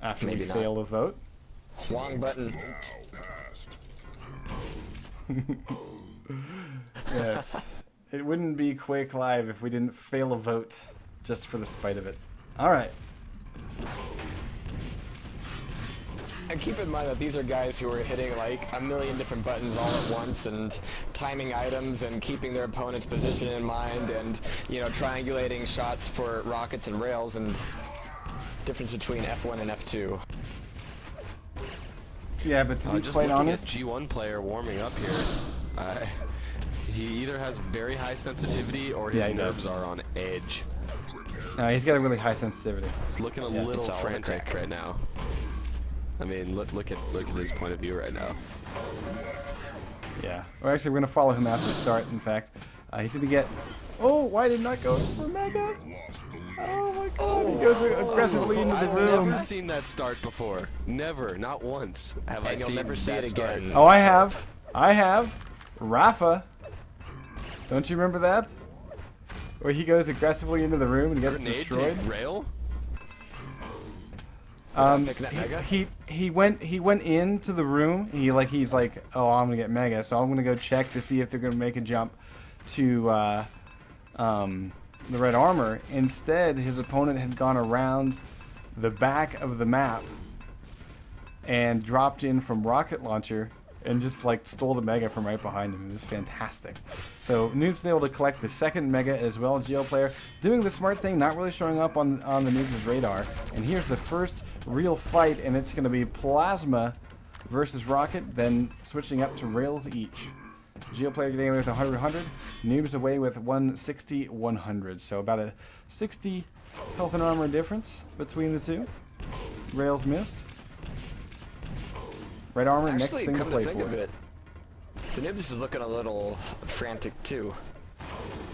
after Maybe we not. fail a vote. Wrong button. Yes. It wouldn't be Quake Live if we didn't fail a vote just for the spite of it. Alright. And keep in mind that these are guys who are hitting like a million different buttons all at once and timing items and keeping their opponent's position in mind and, you know, triangulating shots for rockets and rails and difference between F1 and F2. Yeah, but to be Just quite looking honest, at G1 player warming up here, he either has very high sensitivity or his Yeah, he nerves does. are on edge. no, he's got a really high sensitivity. He's looking a Yeah, little it's all frantic attack. right now. I mean, look at his point of view right now. Yeah. Well, actually, we're going to follow him after the start, in fact. He's going to get... Oh, why did not go for Mega? Oh my god, he goes aggressively into the I've room. never seen that start before. Never, not once have I And you'll seen never see that it start. again. Oh, I have. I have. Rafa. Don't you remember that? Where he goes aggressively into the room and gets Grenade destroyed? to rail? Picking that Mega? He went into the room. He's like, oh, I'm gonna get Mega, so I'm gonna go check to see if they're gonna make a jump to the red armor. Instead, his opponent had gone around the back of the map and dropped in from rocket launcher and just like stole the Mega from right behind him. It was fantastic. So Noob's able to collect the second Mega as well. Geo player doing the smart thing, not really showing up on the Noob's radar. And here's the first real fight, and it's going to be Plasma versus Rocket, then switching up to Rails each. Geo player getting away with 100-100, Noob's away with 160-100. So about a 60 health and armor difference between the two. Rails missed. Red armor, next Actually, thing to come play to think for. of it, Danubis is looking a little frantic too.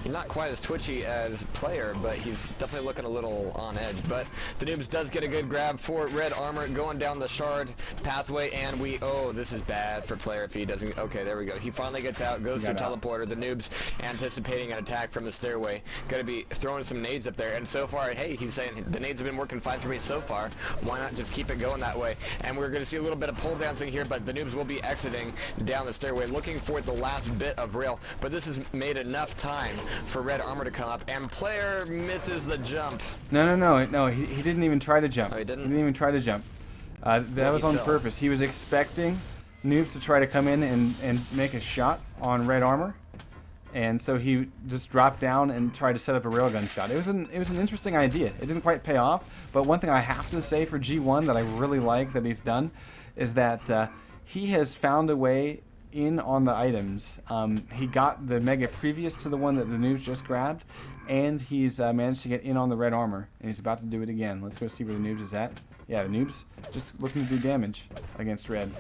He's not quite as twitchy as player, but he's definitely looking a little on edge. But Danubis does get a good grab for red armor going down the shard pathway, and oh, this is bad for player if he doesn't. Okay, there we go. He finally gets out, goes through teleporter. The Noob's anticipating an attack from the stairway. Gonna be throwing some nades up there, and so far, hey, he's saying the nades have been working fine for me so far. Why not just keep it going that way? And we're gonna see a little bit of pole dancing here, but the Noobs will be exiting down the stairway, looking for the last bit of rail. But this has made enough time for red armor to come up, and player misses the jump. No, he didn't even try to jump. Oh, he didn't? He didn't even try to jump. That was on purpose. He was expecting Noobs to try to come in and make a shot on red armor, and so he just dropped down and tried to set up a railgun shot. It was an interesting idea. It didn't quite pay off, but one thing I have to say for G1 that I really like that he's done is that he has found a way in on the items. He got the Mega previous to the one that the Noobs just grabbed, and he's managed to get in on the red armor, and he's about to do it again. Let's go see where the Noobs is at. Yeah, the Noobs just looking to do damage against red.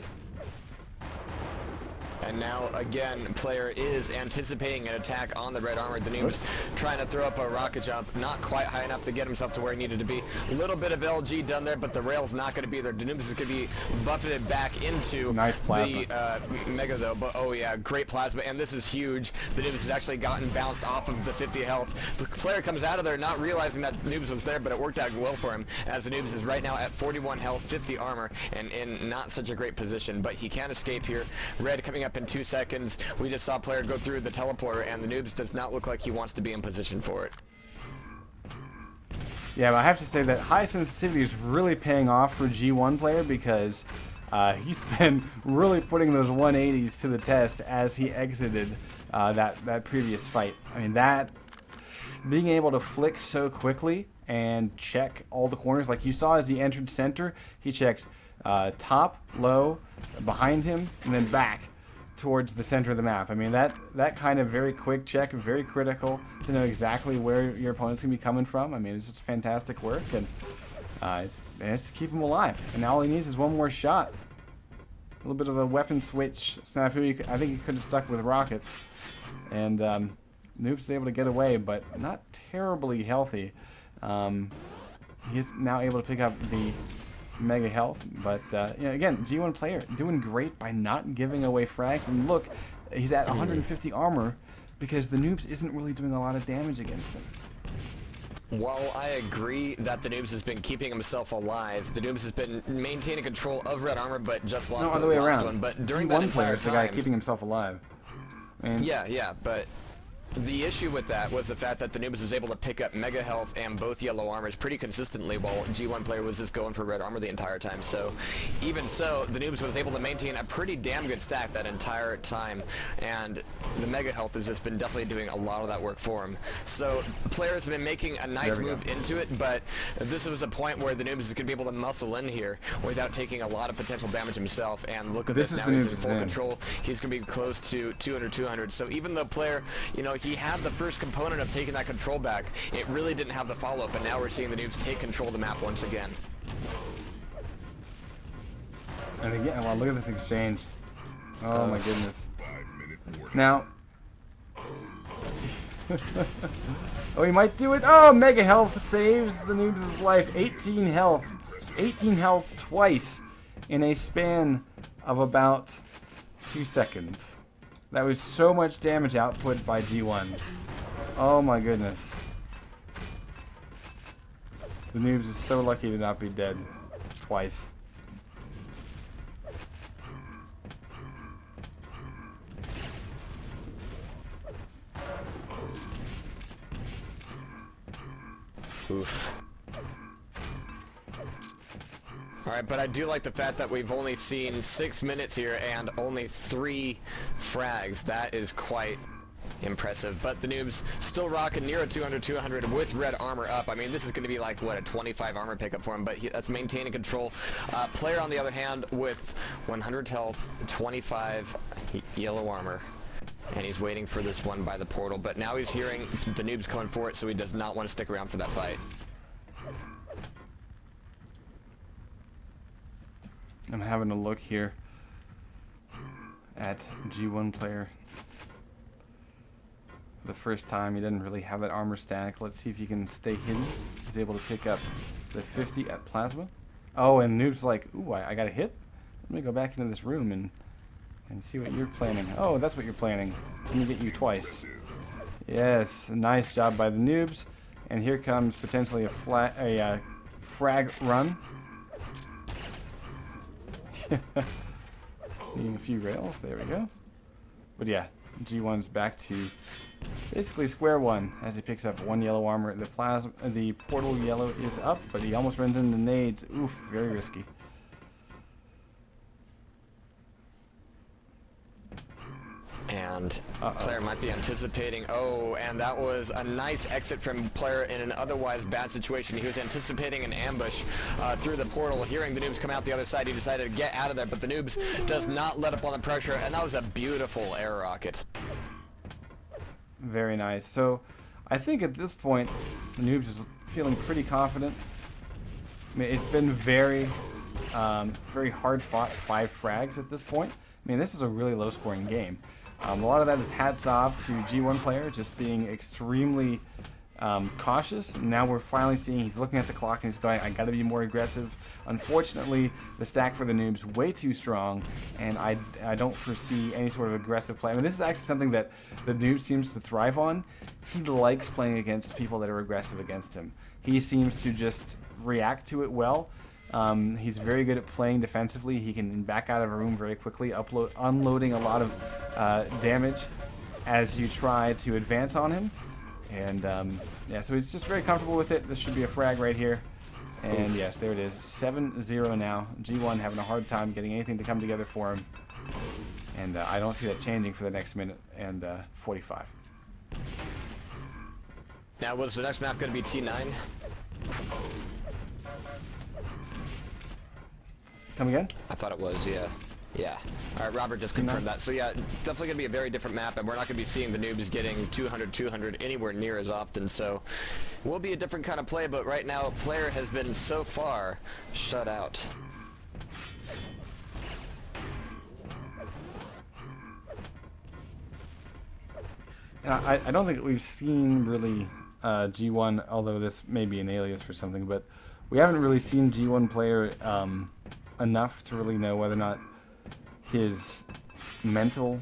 And now, again, player is anticipating an attack on the red armor. The Noob's trying to throw up a rocket jump, not quite high enough to get himself to where he needed to be. A little bit of LG done there, but the rail's not going to be there. The Noob's is going to be buffeted back into Nice plasma. the Mega, though. But, oh, yeah, great plasma, and this is huge. The Noob's has actually gotten bounced off of the 50 health. The player comes out of there not realizing that the Noob's was there, but it worked out well for him, as the Noob's is right now at 41 health, 50 armor, and in not such a great position. But he can escape here. Red coming up in 2 seconds. We just saw player go through the teleporter, and the Noobs does not look like he wants to be in position for it. Yeah, but I have to say that high sensitivity is really paying off for G1 player because he's been really putting those 180s to the test as he exited that previous fight. I mean, that being able to flick so quickly and check all the corners, like you saw as he entered center, he checked top, low, behind him, and then back towards the center of the map. I mean, that kind of very quick check, very critical to know exactly where your opponent's going to be coming from. I mean, it's just fantastic work, and it's to keep him alive. And now all he needs is one more shot. A little bit of a weapon switch snafu. I think he could have stuck with rockets. And Noobs is able to get away, but not terribly healthy. He's now able to pick up the Mega health, but you know, again, G1 player doing great by not giving away frags. And look, he's at 150 armor because the Noobs isn't really doing a lot of damage against him. While I agree that the Noobs has been keeping himself alive, the Noobs has been maintaining control of Red Armor, but just lost No, the other way last around. one. But during that G1 entire player is the guy time, keeping himself alive. And yeah, but the issue with that was the fact that the Noobs was able to pick up Mega Health and both Yellow Armors pretty consistently, while G1 player was just going for Red Armor the entire time. So even so, the Noobs was able to maintain a pretty damn good stack that entire time, and the Mega Health has just been definitely doing a lot of that work for him. So players have been making a nice move into it, but this was a point where the Noobs is going to be able to muscle in here without taking a lot of potential damage himself. And look at this, now he's in full control. He's going to be close to 200. So even though player, you know, he had the first component of taking that control back, it really didn't have the follow-up, and now we're seeing the Noobs take control of the map once again. And again, well, look at this exchange. Oh my goodness. Now, oh, he might do it. Oh, Mega Health saves the Noobs' life. 18 health. 18 health twice in a span of about 2 seconds. That was so much damage output by G1. Oh my goodness. The Noobs is so lucky to not be dead twice. Oof. Alright, but I do like the fact that we've only seen 6 minutes here and only 3 frags. That is quite impressive. But the Noobs still rocking near a 200 with Red Armor up. I mean, this is going to be like, what, a 25 armor pickup for him, but that's maintaining control. Player, on the other hand, with 100 health, 25 Yellow Armor. And he's waiting for this one by the portal, but now he's hearing the Noobs coming for it, so he does not want to stick around for that fight. I'm having a look here at G1 player. For the first time, he didn't really have that armor stack. Let's see if he can stay hidden. He's able to pick up the 50 at Plasma. Oh, and Noob's like, ooh, I got a hit? Let me go back into this room and see what you're planning. Oh, that's what you're planning. Let me get you twice. Yes, nice job by the Noobs. And here comes potentially a frag run. Needing a few rails. There we go. But yeah, G1's back to basically square one as he picks up 1 Yellow Armor. The portal yellow is up, but he almost runs into nades. Oof, very risky. And player might be anticipating, oh, and that was a nice exit from player in an otherwise bad situation. He was anticipating an ambush through the portal. Hearing the Noobs come out the other side, he decided to get out of there, but the Noobs does not let up on the pressure, and that was a beautiful air rocket. Very nice. So I think at this point, the Noobs is feeling pretty confident. I mean, it's been very hard fought 5 frags at this point. I mean, this is a really low scoring game. A lot of that is hats off to G1 player just being extremely cautious. Now we're finally seeing he's looking at the clock and he's going, I gotta be more aggressive. Unfortunately, the stack for the Noobs way too strong, and I don't foresee any sort of aggressive play. I mean, this is actually something that the Noob seems to thrive on. He likes playing against people that are aggressive against him. He seems to just react to it well. He's very good at playing defensively. He can back out of a room very quickly, unloading a lot of damage as you try to advance on him. And yeah, so he's just very comfortable with it. This should be a frag right here. And yes, there it is. 7-0 now. G1 having a hard time getting anything to come together for him. And I don't see that changing for the next minute and 45. Now, was the next map going to be T9? Come again? I thought it was, yeah. Yeah. Alright, Robert just confirmed that. So yeah, definitely going to be a very different map, and we're not going to be seeing the Noobs getting 200 anywhere near as often, so it will be a different kind of play, but right now, player has been so far shut out. I don't think we've seen really G1, although this may be an alias for something, but we haven't really seen G1 player enough to really know whether or not his mental